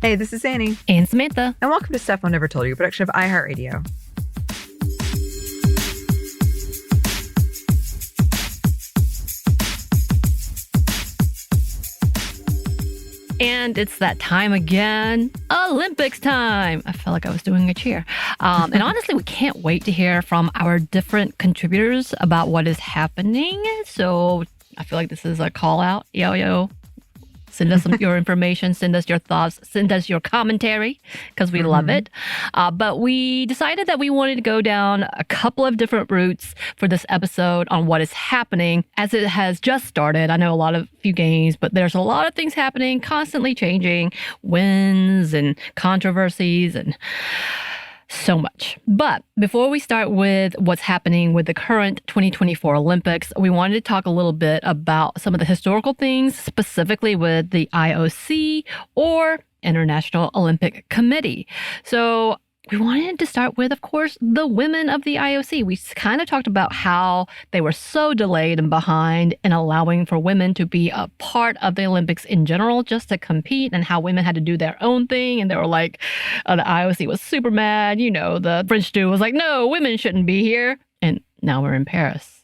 Hey, this is Anney. And Samantha. And welcome to Stuff I Never Told You, a production of iHeartRadio. And it's that time again, Olympics time. I felt like I was doing a cheer. And honestly, we can't wait to hear from our different contributors about what is happening. So I feel like this is a call out. Yo. Send us your information, send us your thoughts, send us your commentary, because we love it. But we decided that we wanted to go down a couple of different routes for this episode on what is happening as it has just started. I know few games, but there's a lot of things happening, constantly changing, wins and controversies and so much. But before we start with what's happening with the current 2024 Olympics, we wanted to talk a little bit about some of the historical things, specifically with the IOC or International Olympic Committee. So we wanted to start with, of course, the women of the IOC. We kind of talked about how they were so delayed and behind in allowing for women to be a part of the Olympics in general, just to compete, and how women had to do their own thing. And they were like, the IOC was super mad. You know, the French dude was like, no, women shouldn't be here. And now we're in Paris.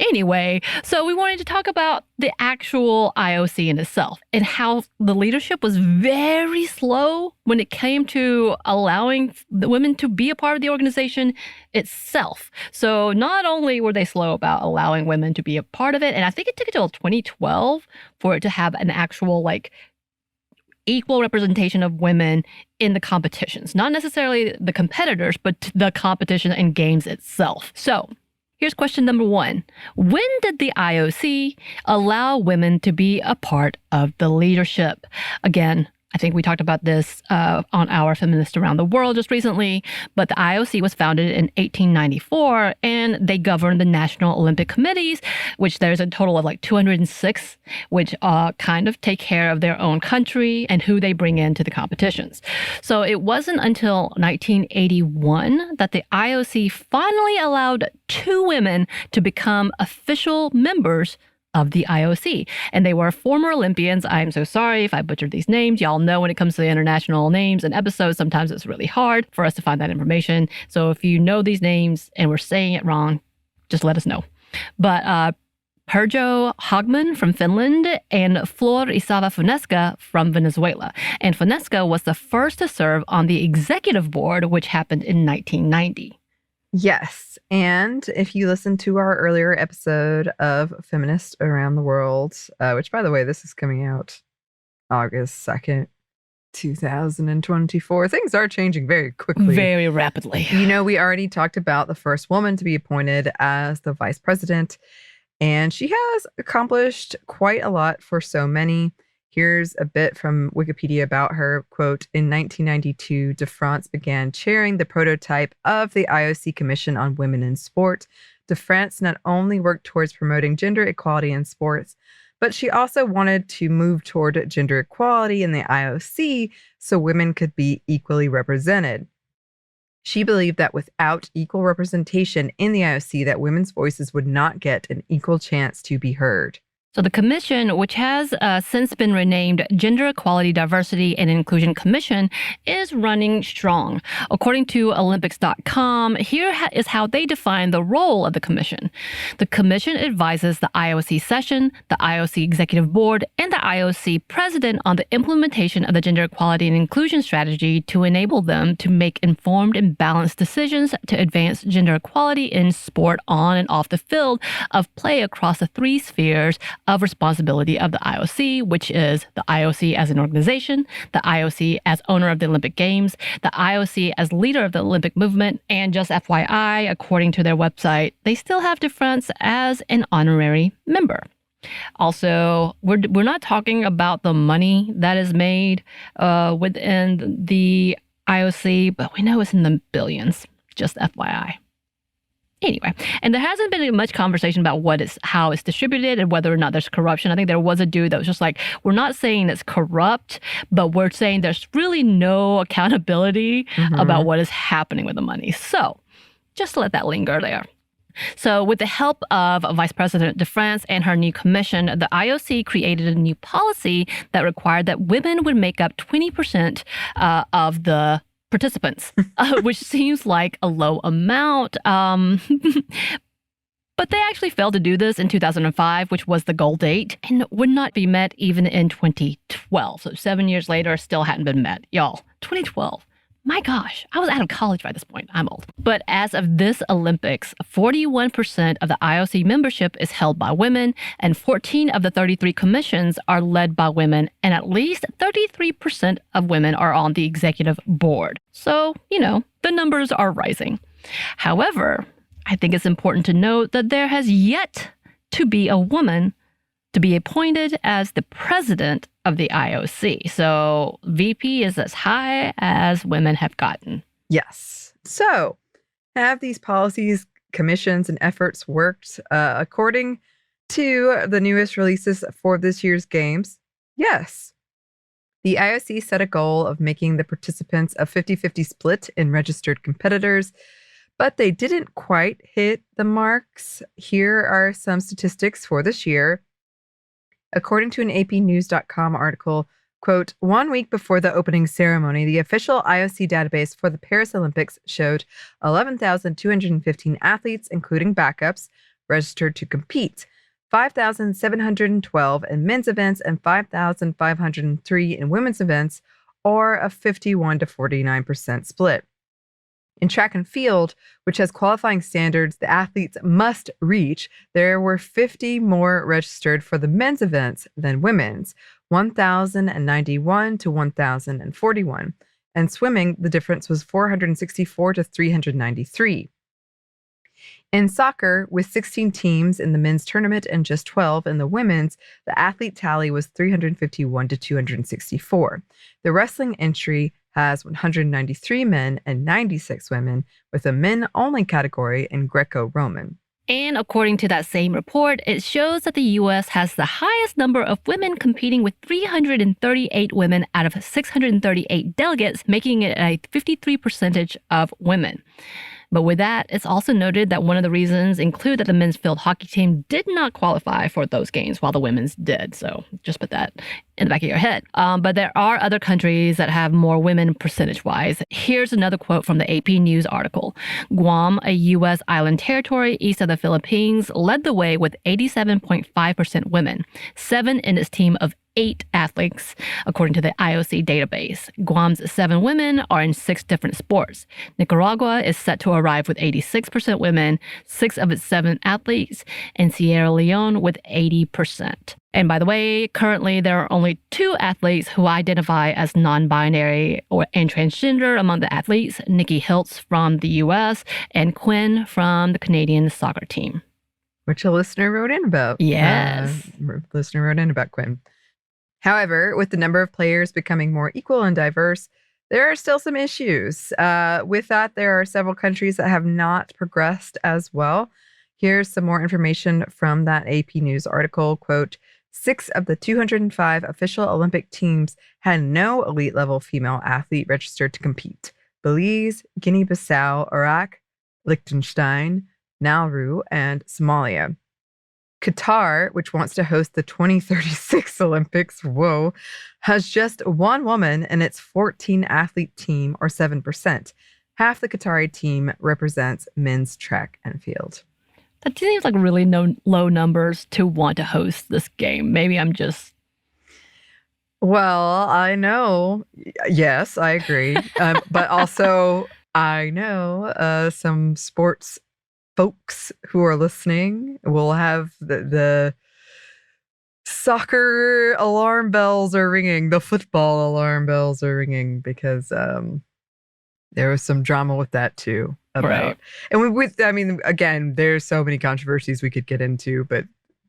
Anyway, so we wanted to talk about the actual IOC in itself and how the leadership was very slow when it came to allowing the women to be a part of the organization itself. So not only were they slow about allowing women to be a part of it, and I think it took until 2012 for it to have an actual equal representation of women in the competitions. Not necessarily the competitors, but the competition and games itself. So here's question number one. When did the IOC allow women to be a part of the leadership? Again, I think we talked about this on our Feminist Around the World just recently, but the IOC was founded in 1894, and they govern the National Olympic Committees, which there's a total of 206, which kind of take care of their own country and who they bring into the competitions. So it wasn't until 1981 that the IOC finally allowed 2 women to become official members of the IOC. And they were former Olympians. I'm so sorry if I butchered these names. Y'all know when it comes to the international names and episodes, sometimes it's really hard for us to find that information. So if you know these names and we're saying it wrong, just let us know. But Perjo Hagman from Finland and Flor Isava Funesca from Venezuela. And Funesca was the first to serve on the executive board, which happened in 1990. Yes. And if you listen to our earlier episode of Feminist Around the World, which, by the way, this is coming out August 2nd, 2024. Things are changing very quickly. Very rapidly. You know, we already talked about the first woman to be appointed as the vice president, and she has accomplished quite a lot for so many. Here's a bit from Wikipedia about her. Quote, in 1992, de France began chairing the prototype of the IOC Commission on Women in Sport. De France not only worked towards promoting gender equality in sports, but she also wanted to move toward gender equality in the IOC so women could be equally represented. She believed that without equal representation in the IOC, that women's voices would not get an equal chance to be heard. So the commission, which has since been renamed Gender Equality, Diversity, and Inclusion Commission, is running strong. According to Olympics.com, here is how they define the role of the commission. The commission advises the IOC session, the IOC executive board, and the IOC president on the implementation of the gender equality and inclusion strategy to enable them to make informed and balanced decisions to advance gender equality in sport on and off the field of play across the 3 spheres of responsibility of the IOC, which is the IOC as an organization, the IOC as owner of the Olympic Games, the IOC as leader of the Olympic movement, and just FYI, according to their website, they still have de France as an honorary member. Also, we're not talking about the money that is made within the IOC, but we know it's in the billions, just FYI. Anyway, and there hasn't been much conversation about how it's distributed and whether or not there's corruption. I think there was a dude that was just like, we're not saying it's corrupt, but we're saying there's really no accountability about what is happening with the money. So just let that linger there. So with the help of Vice President de France and her new commission, the IOC created a new policy that required that women would make up 20% of the participants, which seems like a low amount. But they actually failed to do this in 2005, which was the goal date, and would not be met even in 2012. So 7 years later, still hadn't been met. Y'all, 2012. My gosh, I was out of college by this point. I'm old. But as of this Olympics, 41% of the IOC membership is held by women, and 14 of the 33 commissions are led by women, and at least 33% of women are on the executive board. So, the numbers are rising. However, I think it's important to note that there has yet to be a woman to be appointed as the president of the IOC. So VP is as high as women have gotten. Yes. So have these policies, commissions, and efforts worked according to the newest releases for this year's games? Yes. The IOC set a goal of making the participants a 50-50 split in registered competitors, but they didn't quite hit the marks. Here are some statistics for this year. According to an APnews.com article, quote, 1 week before the opening ceremony, the official IOC database for the Paris Olympics showed 11,215 athletes, including backups, registered to compete, 5,712 in men's events and 5,503 in women's events, or a 51 to 49% split. In track and field, which has qualifying standards the athletes must reach, there were 50 more registered for the men's events than women's, 1,091 to 1,041. And swimming, the difference was 464 to 393. In soccer, with 16 teams in the men's tournament and just 12 in the women's, the athlete tally was 351 to 264. The wrestling entry has 193 men and 96 women, with a men-only category in Greco-Roman. And according to that same report, it shows that the U.S. has the highest number of women competing, with 338 women out of 638 delegates, making it a 53% of women. But with that, it's also noted that one of the reasons include that the men's field hockey team did not qualify for those games while the women's did. So just put that in the back of your head. But there are other countries that have more women percentage-wise. Here's another quote from the AP News article. Guam, a U.S. island territory east of the Philippines, led the way with 87.5% women, 7 in its team of 8 athletes, according to the IOC database. Guam's 7 women are in 6 different sports. Nicaragua is set to arrive with 86% women, 6 of its 7 athletes, and Sierra Leone with 80%. And by the way, currently there are only 2 athletes who identify as non-binary and transgender among the athletes, Nikki Hiltz from the U.S. and Quinn from the Canadian soccer team. Which a listener wrote in about. Yes. Listener wrote in about Quinn. However, with the number of players becoming more equal and diverse, there are still some issues. With that, there are several countries that have not progressed as well. Here's some more information from that AP News article. Quote, 6 of the 205 official Olympic teams had no elite-level female athlete registered to compete. Belize, Guinea-Bissau, Iraq, Liechtenstein, Nauru, and Somalia. Qatar, which wants to host the 2036 Olympics, has just 1 woman in its 14-athlete team, or 7%. Half the Qatari team represents men's track and field. That seems like really low numbers to want to host this game. Maybe I'm just... Well, I know. Yes, I agree. But also, I know some sports folks who are listening will have the soccer alarm bells are ringing, the football alarm bells are ringing, because there was some drama with that too. Right. And again, there's so many controversies we could get into, but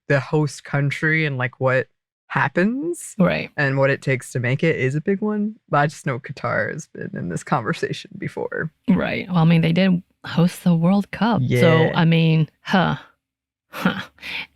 the host country and like what happens, right, and what it takes to make it is a big one. But I just know Qatar has been in this conversation before. Right. Well, they did host the World Cup. Yeah. So,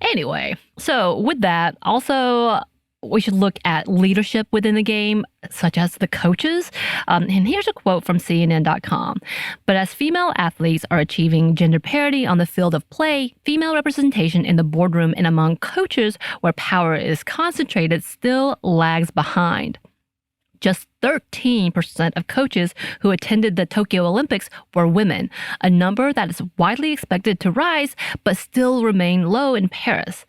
Anyway, so with that, also we should look at leadership within the game, such as the coaches. And here's a quote from CNN.com. But as female athletes are achieving gender parity on the field of play, female representation in the boardroom and among coaches where power is concentrated still lags behind. Just 13% of coaches who attended the Tokyo Olympics were women, a number that is widely expected to rise, but still remain low in Paris.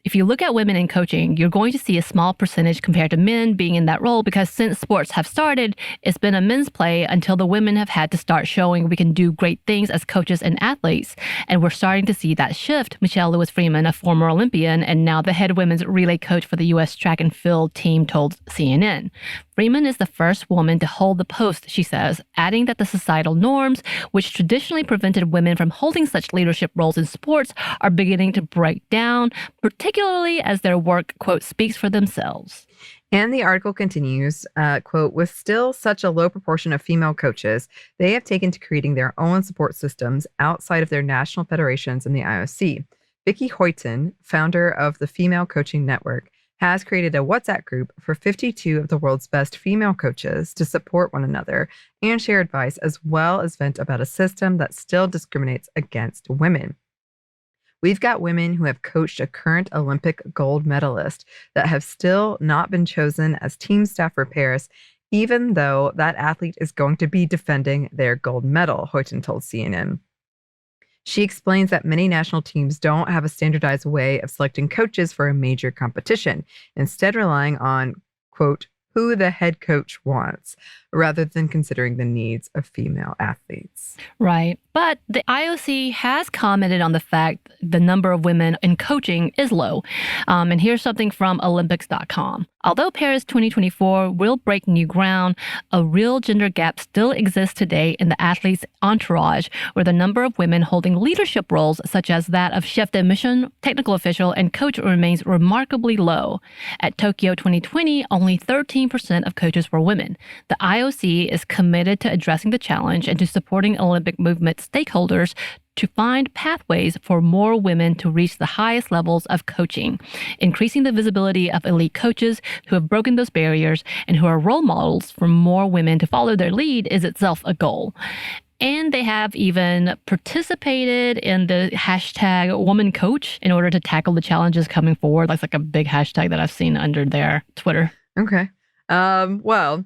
If you look at women in coaching, you're going to see a small percentage compared to men being in that role because since sports have started, it's been a men's play until the women have had to start showing we can do great things as coaches and athletes. And we're starting to see that shift. Michelle Lewis Freeman, a former Olympian and now the head women's relay coach for the U.S. track and field team, told CNN. Freeman is the first woman to hold the post, she says, adding that the societal norms, which traditionally prevented women from holding such leadership roles in sports, are beginning to break down, particularly as their work, quote, speaks for themselves. And the article continues, quote, with still such a low proportion of female coaches, they have taken to creating their own support systems outside of their national federations and the IOC. Vicky Hoyton, founder of the Female Coaching Network, has created a WhatsApp group for 52 of the world's best female coaches to support one another and share advice, as well as vent about a system that still discriminates against women. We've got women who have coached a current Olympic gold medalist that have still not been chosen as team staff for Paris, even though that athlete is going to be defending their gold medal, Hoyton told CNN. She explains that many national teams don't have a standardized way of selecting coaches for a major competition, instead relying on, quote, who the head coach wants, rather than considering the needs of female athletes. Right. But the IOC has commented on the fact the number of women in coaching is low. And here's something from Olympics.com. Although Paris 2024 will break new ground, a real gender gap still exists today in the athlete's entourage, where the number of women holding leadership roles, such as that of chef de mission, technical official, and coach, remains remarkably low. At Tokyo 2020, only 13% of coaches were women. The IOC is committed to addressing the challenge and to supporting Olympic movement stakeholders to find pathways for more women to reach the highest levels of coaching. Increasing the visibility of elite coaches who have broken those barriers and who are role models for more women to follow their lead is itself a goal. And they have even participated in the hashtag woman coach in order to tackle the challenges coming forward. That's like a big hashtag that I've seen under their Twitter. Okay. Well,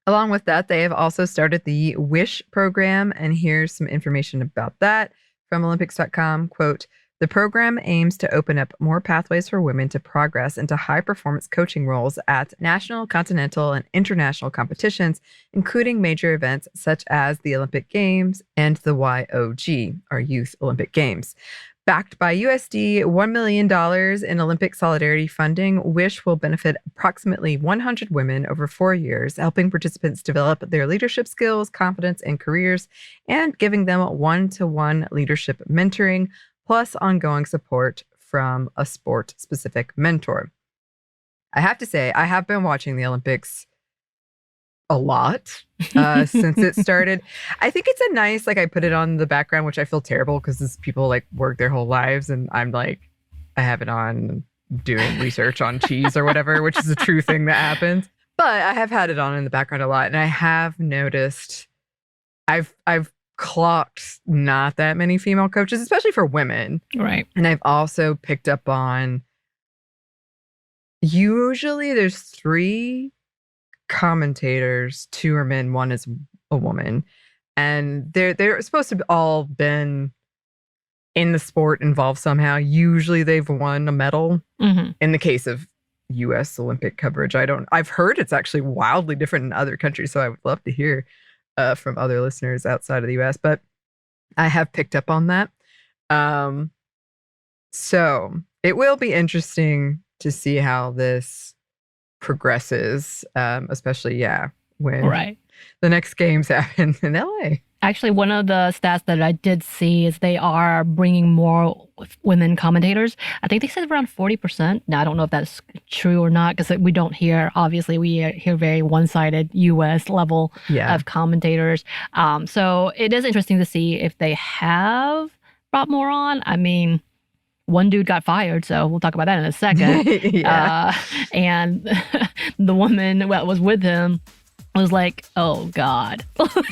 along with that, they have also started the WISH program, and here's some information about that from Olympics.com. Quote, the program aims to open up more pathways for women to progress into high-performance coaching roles at national, continental, and international competitions, including major events such as the Olympic Games and the YOG, or Youth Olympic Games. Backed by USD $1 million in Olympic solidarity funding, WISH will benefit approximately 100 women over 4 years, helping participants develop their leadership skills, confidence, and careers, and giving them one-to-one leadership mentoring, plus ongoing support from a sport-specific mentor. I have to say, I have been watching the Olympics a lot since it started. I think it's a nice, like I put it on the background, which I feel terrible because these people like work their whole lives and I'm like, I have it on doing research on cheese or whatever, which is a true thing that happens. But I have had it on in the background a lot and I have noticed I've clocked not that many female coaches, especially for women. Right. And I've also picked up on usually there's 3 commentators, 2 are men, 1 is a woman, and they're supposed to have all been in the sport involved somehow. Usually they've won a medal. Mm-hmm. In the case of U.S. Olympic coverage, I've heard it's actually wildly different in other countries, so I would love to hear from other listeners outside of the U.S., but I have picked up on that. So it will be interesting to see how this progresses, especially, when the next games happen in LA. Actually, one of the stats that I did see is they are bringing more women commentators. I think they said around 40%. Now, I don't know if that's true or not because we don't hear, obviously, we hear very one-sided U.S. level of commentators. So it is interesting to see if they have brought more on. I mean, one dude got fired, so we'll talk about that in a second. Yeah. And the woman that was with him was like, oh God,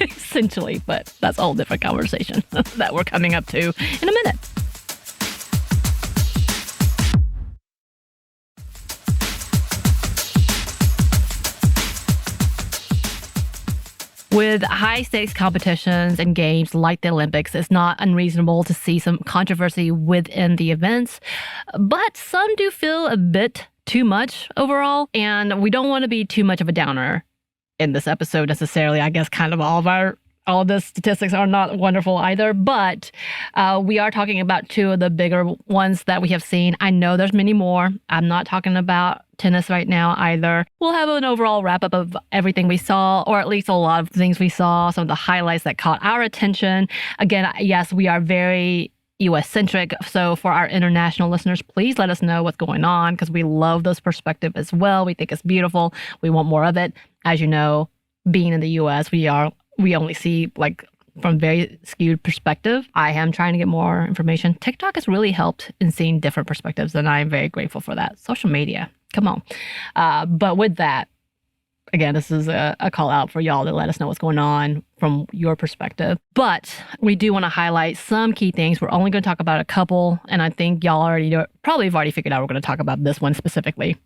essentially. But that's a whole different conversation that we're coming up to in a minute. With high-stakes competitions and games like the Olympics, it's not unreasonable to see some controversy within the events, but some do feel a bit too much overall, and we don't want to be too much of a downer in this episode necessarily. I guess kind of all of the statistics are not wonderful either, but we are talking about two of the bigger ones that we have seen. I know there's many more. I'm not talking about tennis right now either. We'll have an overall wrap up of everything we saw, or at least a lot of things we saw, some of the highlights that caught our attention. Again, yes, we are very US centric. So for our international listeners, please let us know what's going on, because we love those perspectives as well. We think it's beautiful. We want more of it. As you know, being in the US, we only see like from very skewed perspective. I am trying to get more information. TikTok has really helped in seeing different perspectives, and I'm very grateful for that. Social media, come on. But with that, again, this is a call out for y'all to let us know what's going on from your perspective. But we do want to highlight some key things. We're only going to talk about a couple, and I think y'all probably have already figured out we're going to talk about this one specifically.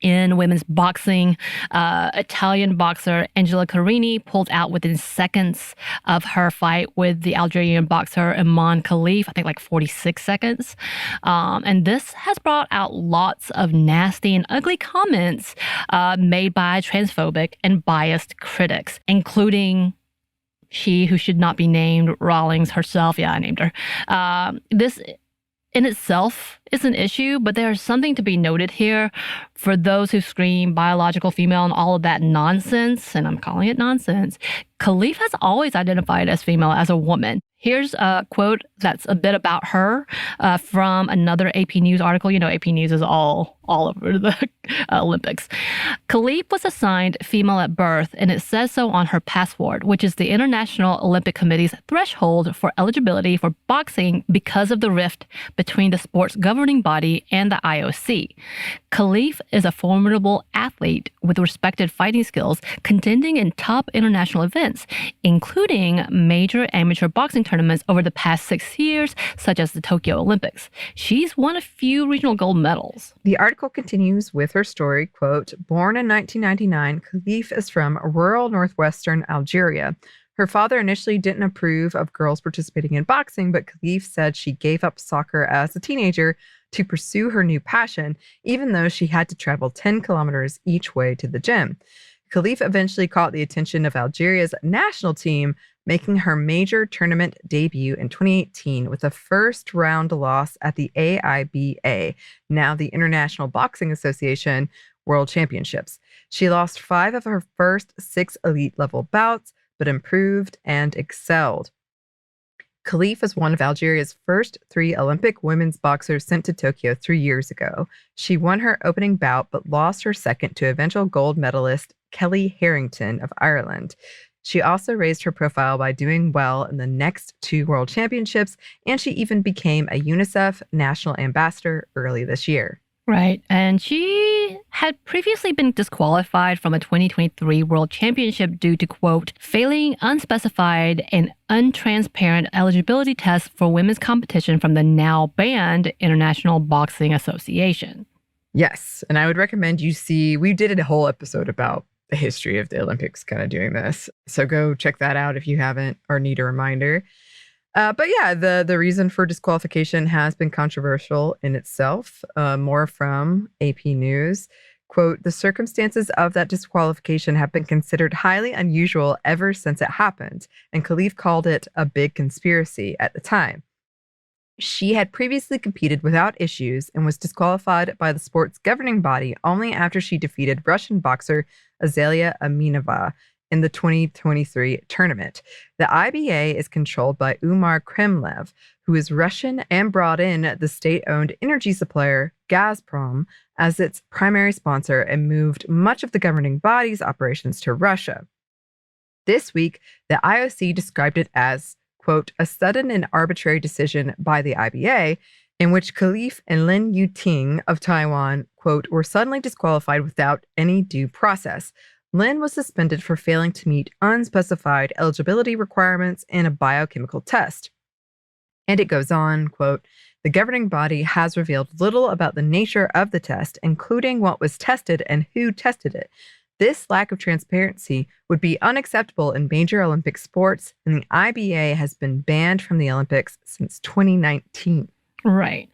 In women's boxing, Italian boxer Angela Carini pulled out within seconds of her fight with the Algerian boxer Iman Khalif, I think like 46 seconds. And this has brought out lots of nasty and ugly comments made by transphobic and biased critics, including she who should not be named, Rawlings herself. Yeah, I named her. This in itself is an issue, but there's something to be noted here for those who scream biological female and all of that nonsense, and I'm calling it nonsense. Khalif has always identified as female, as a woman. Here's a quote that's a bit about her from another AP News article. You know, AP News is all over the Olympics. Khalif was assigned female at birth, and it says so on her passport, which is the International Olympic Committee's threshold for eligibility for boxing because of the rift between the sport's governing body and the IOC. Khalif is a formidable athlete with respected fighting skills, contending in top international events, including major amateur boxing tournaments over the past 6 years, such as the Tokyo Olympics. She's won a few regional gold medals. The article continues with her story, quote, born in 1999, Khalif is from rural northwestern Algeria. Her father initially didn't approve of girls participating in boxing, but Khalif said she gave up soccer as a teenager to pursue her new passion, even though she had to travel 10 kilometers each way to the gym. Khalif eventually caught the attention of Algeria's national team, making her major tournament debut in 2018 with a first-round loss at the AIBA, now the International Boxing Association, World Championships. She lost 5 of her first 6 elite-level bouts, but improved and excelled. Khalif is one of Algeria's first 3 Olympic women's boxers sent to Tokyo 3 years ago. She won her opening bout, but lost her second to eventual gold medalist Kelly Harrington of Ireland. She also raised her profile by doing well in the next 2 World Championships, and she even became a UNICEF national ambassador early this year. Right. And she had previously been disqualified from a 2023 World Championship due to, quote, failing unspecified and untransparent eligibility tests for women's competition from the now banned International Boxing Association. Yes. And I would recommend we did a whole episode about the history of the Olympics kind of doing this. So go check that out if you haven't or need a reminder. But yeah, the reason for disqualification has been controversial in itself. More from AP News. Quote, the circumstances of that disqualification have been considered highly unusual ever since it happened, and Khalif called it a big conspiracy at the time. She had previously competed without issues and was disqualified by the sport's governing body only after she defeated Russian boxer Azalia Aminova in the 2023 tournament. The IBA is controlled by Umar Kremlev, who is Russian and brought in the state-owned energy supplier Gazprom as its primary sponsor and moved much of the governing body's operations to Russia. This week, the IOC described it as, quote, a sudden and arbitrary decision by the IBA, in which Khalif and Lin Yuting of Taiwan, quote, were suddenly disqualified without any due process. Lin was suspended for failing to meet unspecified eligibility requirements in a biochemical test. And it goes on, quote, the governing body has revealed little about the nature of the test, including what was tested and who tested it. This lack of transparency would be unacceptable in major Olympic sports, and the IBA has been banned from the Olympics since 2019. Right.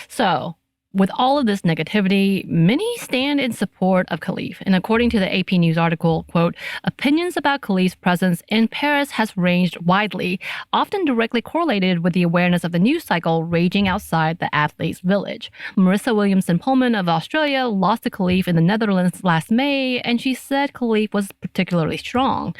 So, with all of this negativity, many stand in support of Khalif. And according to the AP News article, quote, opinions about Khalif's presence in Paris has ranged widely, often directly correlated with the awareness of the news cycle raging outside the athletes' village. Marissa Williamson-Pullman of Australia lost to Khalif in the Netherlands last May, and she said Khalif was particularly strong.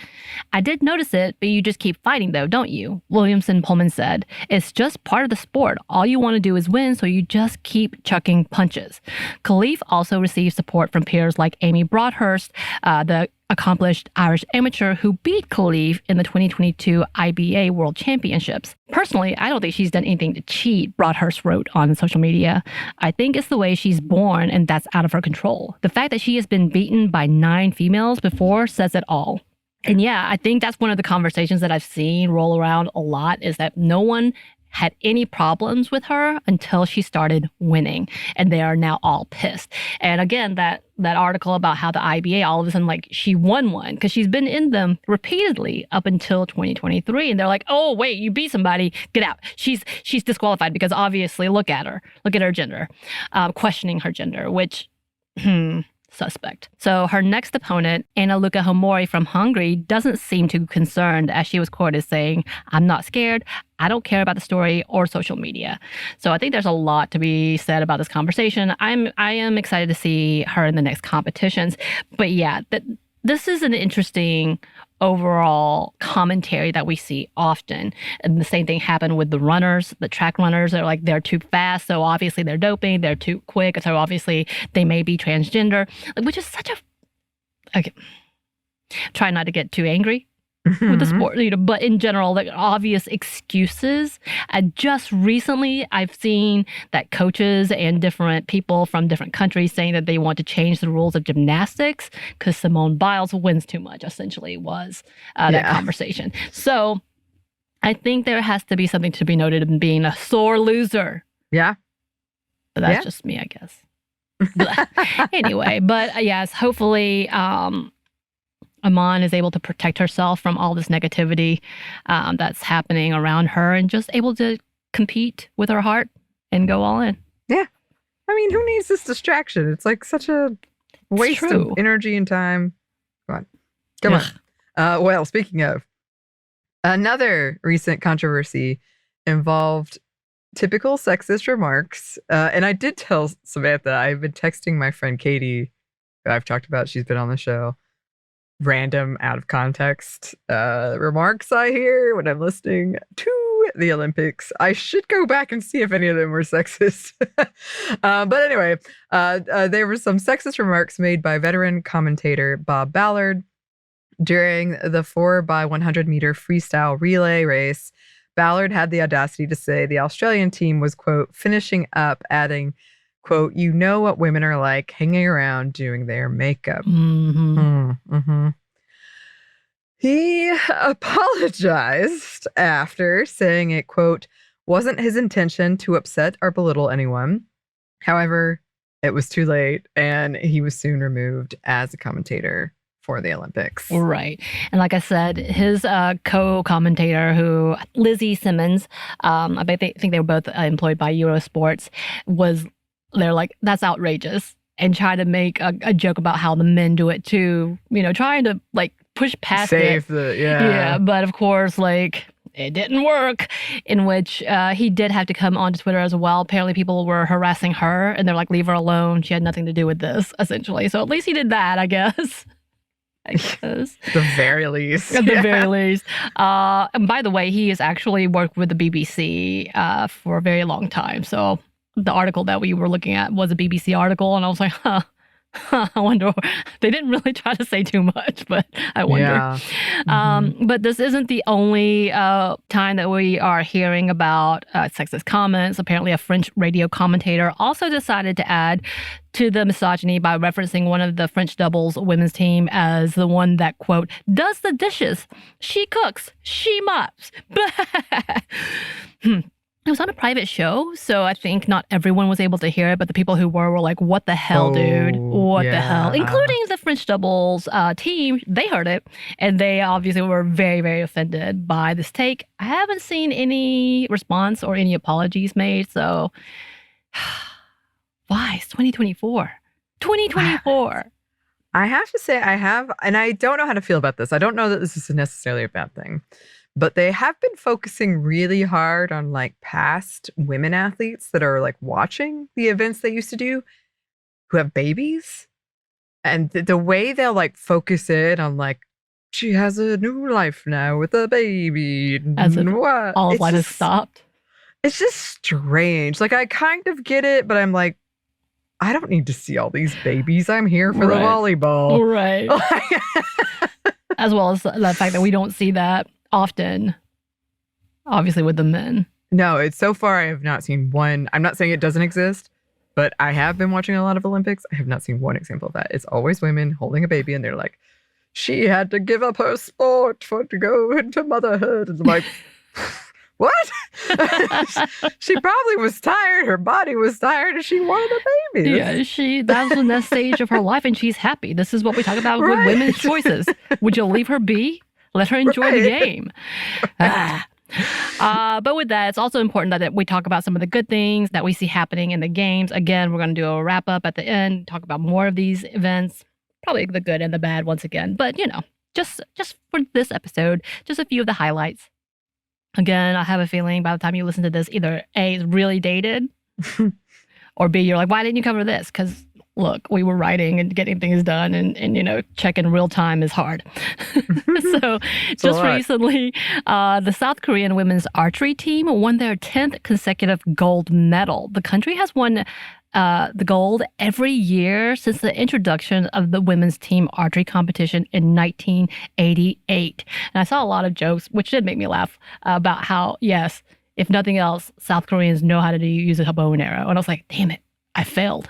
I did notice it, but you just keep fighting though, don't you? Williamson-Pullman said. It's just part of the sport. All you want to do is win, so you just keep chucking punches. Khalif also received support from peers like Amy Broadhurst, the accomplished Irish amateur who beat Khalif in the 2022 IBA World Championships. Personally, I don't think she's done anything to cheat, Broadhurst wrote on social media. I think it's the way she's born, and that's out of her control. The fact that she has been beaten by 9 females before says it all. And yeah, I think that's one of the conversations that I've seen roll around a lot, is that no one had any problems with her until she started winning, and they are now all pissed. And again, that article about how the IBA all of a sudden, like, she won one because she's been in them repeatedly up until 2023, and they're like, oh wait, you beat somebody, get out. She's disqualified because obviously look at her gender, questioning her gender, which suspect. So her next opponent, Anna Luka Homori from Hungary, doesn't seem too concerned, as she was quoted saying, I'm not scared. I don't care about the story or social media. So I think there's a lot to be said about this conversation. I am excited to see her in the next competitions. But yeah, this is an interesting overall commentary that we see often. And the same thing happened with the runners, the track runners. They're like, they're too fast, so obviously they're doping. They're too quick, so obviously they may be transgender, which is such a... Okay. Try not to get too angry with the sport, but in general, like, obvious excuses. Just recently, I've seen that coaches and different people from different countries saying that they want to change the rules of gymnastics because Simone Biles wins too much, essentially, was that conversation. So I think there has to be something to be noted in being a sore loser. Yeah. But that's just me, I guess. Anyway, but yes, hopefully Aman is able to protect herself from all this negativity that's happening around her, and just able to compete with her heart and go all in. Yeah. I mean, who needs this distraction? It's like such a waste of energy and time. Come on. Well, speaking of, another recent controversy involved typical sexist remarks. And I did tell Samantha, I've been texting my friend Katie, who I've talked about, she's been on the show, random out of context remarks I hear when I'm listening to the Olympics. I should go back and see if any of them were sexist. But anyway, there were some sexist remarks made by veteran commentator Bob Ballard during the 4x100 meter freestyle relay race. Ballard had the audacity to say the Australian team was, quote, finishing up, adding, quote, you know what women are like, hanging around doing their makeup. He apologized after, saying it, quote, wasn't his intention to upset or belittle anyone. However, it was too late, and he was soon removed as a commentator for the Olympics. Right. And like I said, his co-commentator, who Lizzie Simmons, I think they were both employed by Eurosports, they're like, that's outrageous, and try to make a joke about how the men do it too, trying to like push past it. Yeah, but of course, like, it didn't work, in which he did have to come onto Twitter as well. Apparently people were harassing her, and they're like, leave her alone. She had nothing to do with this, essentially. So at least he did that, I guess. The very least. At the very least. And by the way, he has actually worked with the BBC for a very long time. So the article that we were looking at was a BBC article, and I was like, I wonder. They didn't really try to say too much, but I wonder. Yeah. Mhm. But this isn't the only time that we are hearing about sexist comments. Apparently, a French radio commentator also decided to add to the misogyny by referencing one of the French doubles women's team as the one that, quote, does the dishes. She cooks. She mops. It was on a private show, so I think not everyone was able to hear it, but the people who were like, what the hell, dude? What the hell? Yeah. Including the French doubles team, they heard it, and they obviously were very, very offended by this take. I haven't seen any response or any apologies made, so why? It's 2024. 2024. I have to say I have, and I don't know how to feel about this. I don't know that this is necessarily a bad thing, but they have been focusing really hard on like past women athletes that are like watching the events they used to do who have babies. And the way they'll like focus in on like, she has a new life now with a baby. As if What? all of life has stopped. It's just strange. Like I kind of get it, but I'm like, I don't need to see all these babies. I'm here for the volleyball. Right. As well as the fact that we don't see that often, obviously, with the men. No, it's so far I have not seen one. I'm not saying it doesn't exist, but I have been watching a lot of Olympics. I have not seen one example of that. It's always women holding a baby and they're like, she had to give up her sport to go into motherhood. And I'm like, what? She probably was tired. Her body was tired and she wanted a baby. Yeah, that was the next stage of her life and she's happy. This is what we talk about with women's choices. Would you leave her be? Let her enjoy the game. But with that, it's also important that we talk about some of the good things that we see happening in the games. Again, we're going to do a wrap up at the end, talk about more of these events, probably the good and the bad once again. But, just for this episode, just a few of the highlights. Again, I have a feeling by the time you listen to this, either A, it's really dated, or B, you're like, why didn't you cover this? Because look, we were writing and getting things done and checking real time is hard. So just recently, the South Korean women's archery team won their 10th consecutive gold medal. The country has won the gold every year since the introduction of the women's team archery competition in 1988. And I saw a lot of jokes, which did make me laugh, about how, yes, if nothing else, South Koreans know how to use a bow and arrow. And I was like, damn it, I failed.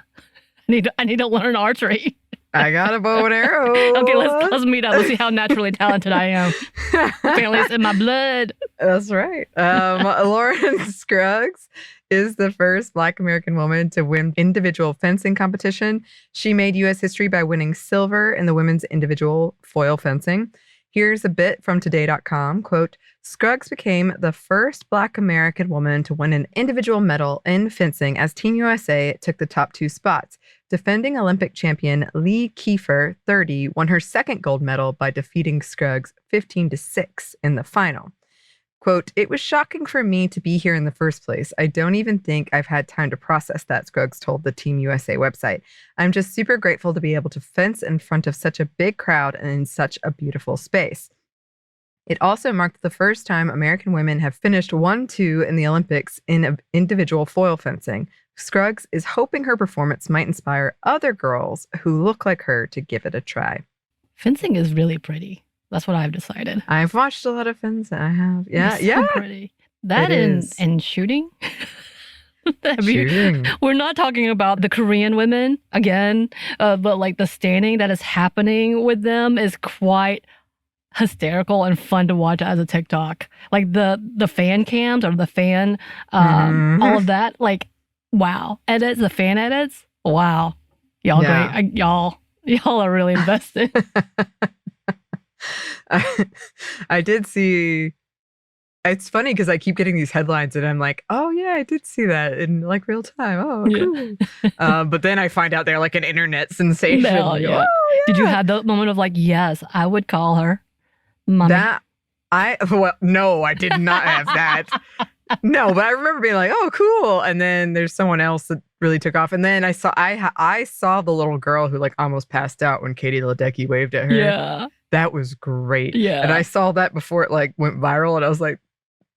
I need to learn archery. I got a bow and arrow. Okay, let's meet up. Let's see how naturally talented I am. Apparently, it's in my blood. That's right. Lauren Scruggs is the first Black American woman to win individual fencing competition. She made U.S. history by winning silver in the women's individual foil fencing. Here's a bit from today.com, quote, Scruggs became the first Black American woman to win an individual medal in fencing as Team USA took the top 2 spots. Defending Olympic champion Lee Kiefer, 30, won her second gold medal by defeating Scruggs 15-6 in the final. Quote, it was shocking for me to be here in the first place. I don't even think I've had time to process that, Scruggs told the Team USA website. I'm just super grateful to be able to fence in front of such a big crowd and in such a beautiful space. It also marked the first time American women have finished 1-2 in the Olympics in individual foil fencing. Scruggs is hoping her performance might inspire other girls who look like her to give it a try. Fencing is really pretty. That's what I've decided. I've watched a lot of fencing. I have. Yeah, it's so pretty. That and shooting. Shooting. We're not talking about the Korean women again, but like the standing that is happening with them is quite hysterical and fun to watch as a TikTok. Like the fan cams or the fan, all of that. Like, wow. Edits, the fan edits. Wow. Y'all great. Y'all are really invested. I did see. It's funny because I keep getting these headlines and I'm like, oh yeah, I did see that in like real time. Oh, cool. But then I find out they're like an internet sensation. No, yeah. Oh, yeah. Did you have that moment of like, yes, I would call her mommy? No, I did not have that. No, but I remember being like, oh, cool. And then there's someone else that really took off. And then I saw the little girl who like almost passed out when Katie Ledecky waved at her. Yeah. That was great. Yeah. And I saw that before it like went viral and I was like,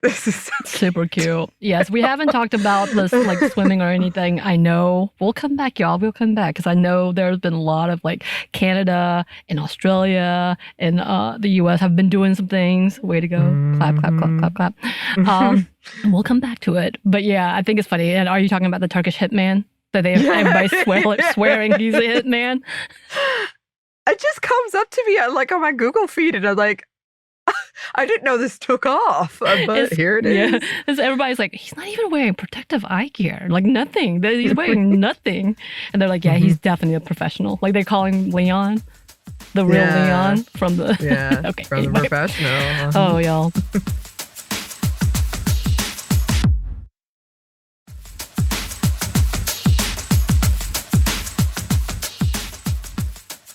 This is so super cute. Yes, we haven't talked about this like swimming or anything. I know we'll come back, y'all. We'll come back because I know there's been a lot of like Canada and Australia and the US have been doing some things. Way to go. Clap, clap, clap, clap, clap. We'll come back to it. But yeah, I think it's funny. And are you talking about the Turkish hitman? That everybody's swearing he's a hitman? It just comes up to me like on my Google feed, and I'm like, I didn't know this took off, but here it is. Yeah, everybody's like, he's not even wearing protective eye gear, like nothing. He's wearing nothing, and they're like, yeah, he's definitely a professional. Like they call him Leon, the real Leon from the the professional. Oh, y'all.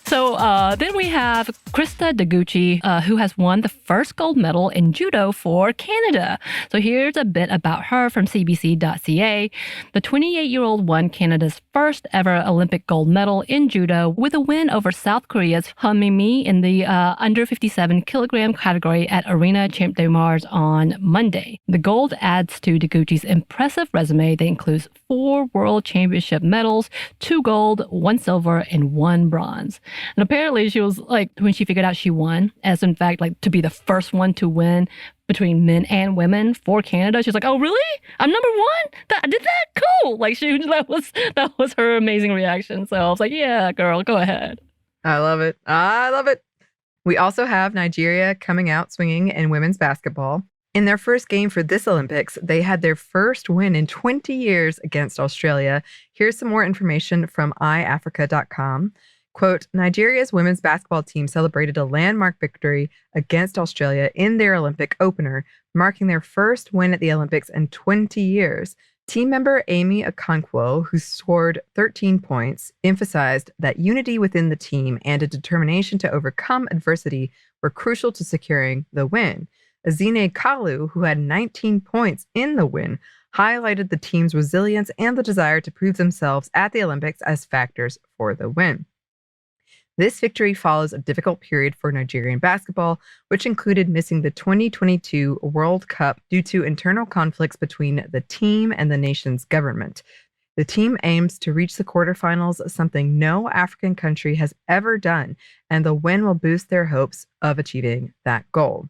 So then we have Krista Deguchi, who has won the first gold medal in judo for Canada. So here's a bit about her from cbc.ca. The 28-year-old won Canada's first ever Olympic gold medal in judo with a win over South Korea's Hamimi in the under 57 kilogram category at Arena Champ de Mars on Monday. The gold adds to Deguchi's impressive resume that includes 4 World Championship medals, 2 gold, 1 silver, and 1 bronze. And apparently she was like, when she figured out she won, as in fact, like to be the first one to win between men and women for Canada, she's like, oh, really? I'm number 1? I did that? Cool. Like that was her amazing reaction. So I was like, yeah, girl, go ahead. I love it. I love it. We also have Nigeria coming out swinging in women's basketball. In their first game for this Olympics, they had their first win in 20 years against Australia. Here's some more information from iAfrica.com. Quote, Nigeria's women's basketball team celebrated a landmark victory against Australia in their Olympic opener, marking their first win at the Olympics in 20 years. Team member Amy Okonkwo, who scored 13 points, emphasized that unity within the team and a determination to overcome adversity were crucial to securing the win. Azine Kalu, who had 19 points in the win, highlighted the team's resilience and the desire to prove themselves at the Olympics as factors for the win. This victory follows a difficult period for Nigerian basketball, which included missing the 2022 World Cup due to internal conflicts between the team and the nation's government. The team aims to reach the quarterfinals, something no African country has ever done, and the win will boost their hopes of achieving that goal.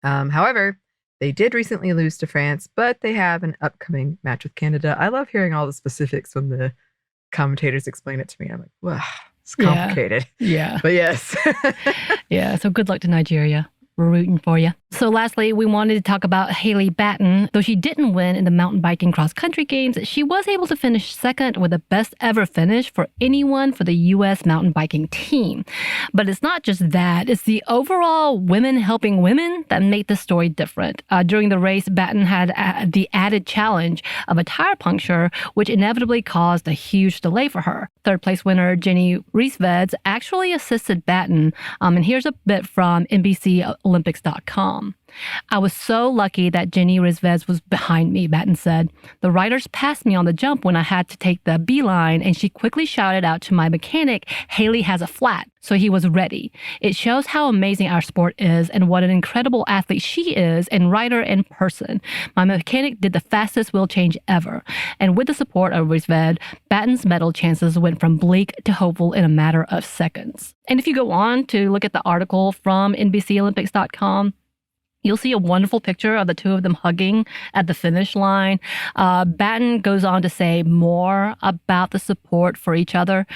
However, they did recently lose to France, but they have an upcoming match with Canada. I love hearing all the specifics when the commentators explain it to me. I'm like, wow. It's complicated. Yeah. But yes. Yeah. So good luck to Nigeria. We're rooting for you. So lastly, we wanted to talk about Haley Batten. Though she didn't win in the mountain biking cross-country games, she was able to finish second with the best ever finish for anyone for the U.S. mountain biking team. But it's not just that. It's the overall women helping women that made the story different. During the race, Batten had the added challenge of a tire puncture, which inevitably caused a huge delay for her. Third place winner Jenny Reese actually assisted Batten. And here's a bit from NBCOlympics.com. I was so lucky that Jenny Rizvez was behind me, Batten said. The riders passed me on the jump when I had to take the beeline, and she quickly shouted out to my mechanic, Haley has a flat, so he was ready. It shows how amazing our sport is and what an incredible athlete she is and rider in person. My mechanic did the fastest wheel change ever. And with the support of Rizved, Batten's medal chances went from bleak to hopeful in a matter of seconds. And if you go on to look at the article from NBCOlympics.com, you'll see a wonderful picture of the two of them hugging at the finish line. Batten goes on to say more about the support for each other.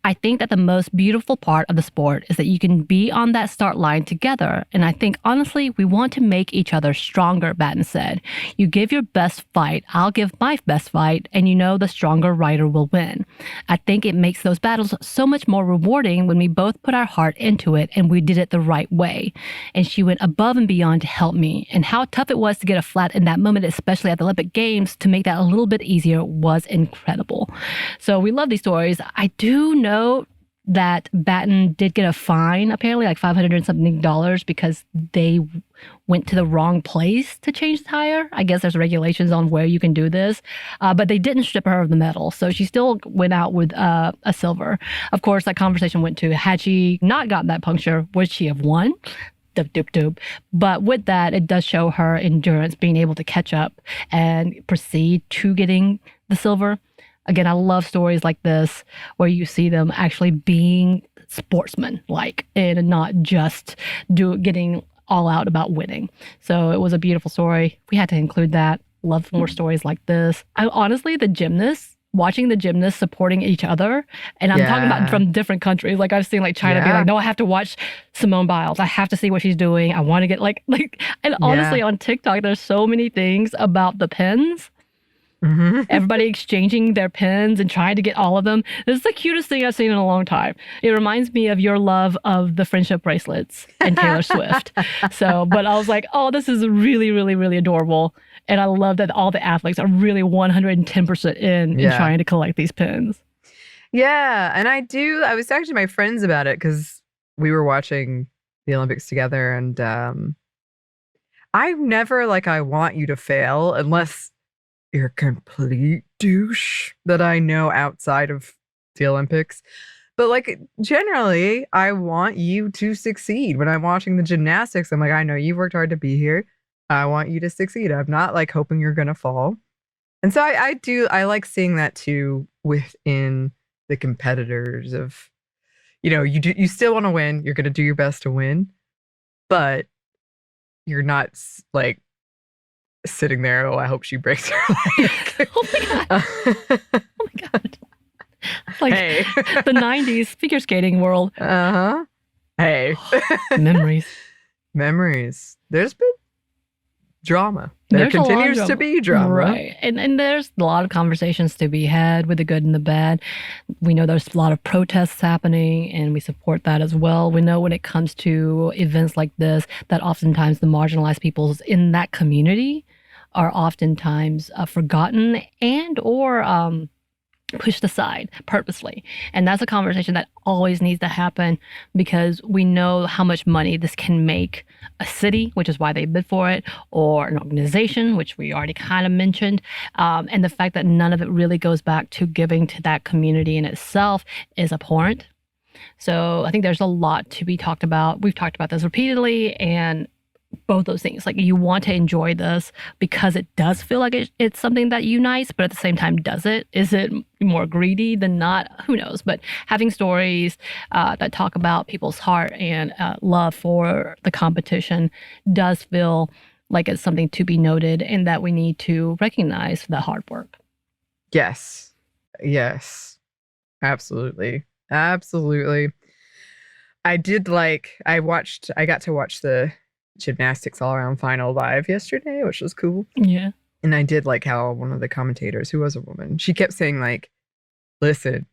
I think that the most beautiful part of the sport is that you can be on that start line together. And I think, honestly, we want to make each other stronger, Batten said. You give your best fight, I'll give my best fight, and you know the stronger rider will win. I think it makes those battles so much more rewarding when we both put our heart into it and we did it the right way. And she went above and beyond to help me, and how tough it was to get a flat in that moment, especially at the Olympic Games, to make that a little bit easier was incredible. So we love these stories. I do know that Batten did get a fine, apparently like $500 and something because they went to the wrong place to change the tire. I guess there's regulations on where you can do this, but they didn't strip her of the medal. So she still went out with a silver. Of course, that conversation went to, had she not gotten that puncture, would she have won? Doop, doop, doop. But with that, it does show her endurance, being able to catch up and proceed to getting the silver. Again, I love stories like this where you see them actually being sportsmen, like, and not just getting all out about winning. So it was a beautiful story. We had to include that. Love more stories like this. Honestly, watching the gymnasts supporting each other, and I'm talking about from different countries. Like I've seen like China be like, no, I have to watch Simone Biles. I have to see what she's doing. I want to get like, and honestly on TikTok, there's so many things about the pins. Everybody exchanging their pins and trying to get all of them. This is the cutest thing I've seen in a long time. It reminds me of your love of the friendship bracelets and Taylor Swift. But I was like, oh, this is really, really, really adorable. And I love that all the athletes are really 110% in trying to collect these pins. Yeah. And I was talking to my friends about it because we were watching the Olympics together. And I'm never like, I want you to fail unless you're a complete douche that I know outside of the Olympics. But like generally, I want you to succeed. When I'm watching the gymnastics, I'm like, I know you've worked hard to be here. I want you to succeed. I'm not like hoping you're going to fall. And so I like seeing that too within the competitors of, you still want to win. You're going to do your best to win, but you're not like sitting there, oh, I hope she breaks her leg. Oh my God. Oh my God. Like the 90s figure skating world. Hey. Memories. There's been drama. There continues to be drama. Right. And there's a lot of conversations to be had with the good and the bad. We know there's a lot of protests happening, and we support that as well. We know when it comes to events like this, that oftentimes the marginalized peoples in that community are oftentimes forgotten and or pushed aside purposely. And that's a conversation that always needs to happen, because we know how much money this can make a city, which is why they bid for it, or an organization, which we already kind of mentioned. And the fact that none of it really goes back to giving to that community in itself is abhorrent. So I think there's a lot to be talked about. We've talked about this repeatedly, and both those things. Like, you want to enjoy this because it does feel like it's something that unites, but at the same time, does it? Is it more greedy than not? Who knows? But having stories that talk about people's heart and love for the competition does feel like it's something to be noted, and that we need to recognize the hard work. Yes. Absolutely. I got to watch the gymnastics all-around final live yesterday, which was cool. Yeah. And I did like how one of the commentators, who was a woman, she kept saying like, listen,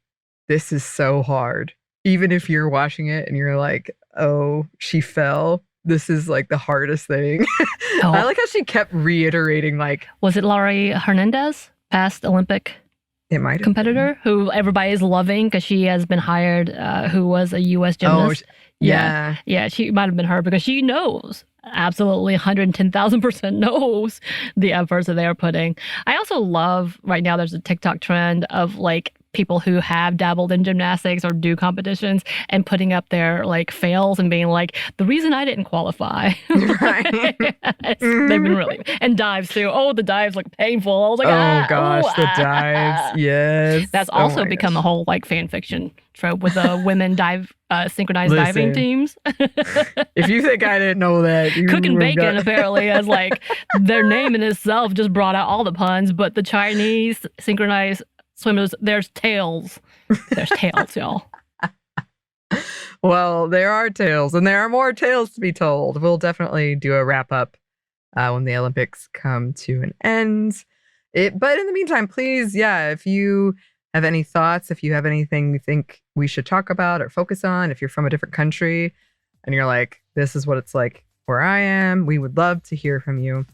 this is so hard. Even if you're watching it and you're like, oh, she fell, this is like the hardest thing. Oh. I like how she kept reiterating, like, was it Laurie Hernandez, past Olympic competitor, who everybody is loving because she has been hired, who was a U.S. gymnast? Oh, yeah, she might have been her, because she knows, absolutely 110,000% knows the efforts that they are putting. I also love, right now there's a TikTok trend of like people who have dabbled in gymnastics or do competitions and putting up their like fails and being like, the reason I didn't qualify. Right. They've been really, and dives too. Oh, the dives look painful. I was like, the dives. Yes. That's also become a whole like fan fiction trope with the women synchronized diving teams. If you think I didn't know that, Cooking Bacon apparently as like their name in itself just brought out all the puns, but the Chinese synchronized swimmers, there's tails. There's tails, y'all. Well, there are tales, and there are more tales to be told. We'll definitely do a wrap up when the Olympics come to an end. But in the meantime, please, if you have any thoughts, if you have anything you think we should talk about or focus on, if you're from a different country and you're like, this is what it's like where I am, we would love to hear from you.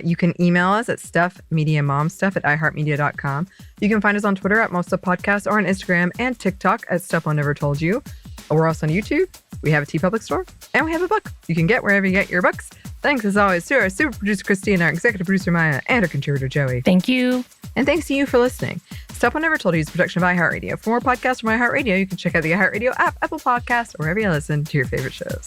You can email us at stuffmediamomstuff@iheartmedia.com. You can find us on Twitter at MostUpPodcast, or on Instagram and TikTok at Stuff One Never Told You. We're also on YouTube. We have a TeePublic store, and we have a book you can get wherever you get your books. Thanks as always to our super producer Christine, our executive producer Maya, and our contributor Joey. Thank you. And thanks to you for listening. Stuff One Never Told You is a production of iHeartRadio. For more podcasts from iHeartRadio, you can check out the iHeartRadio app, Apple Podcasts, or wherever you listen to your favorite shows.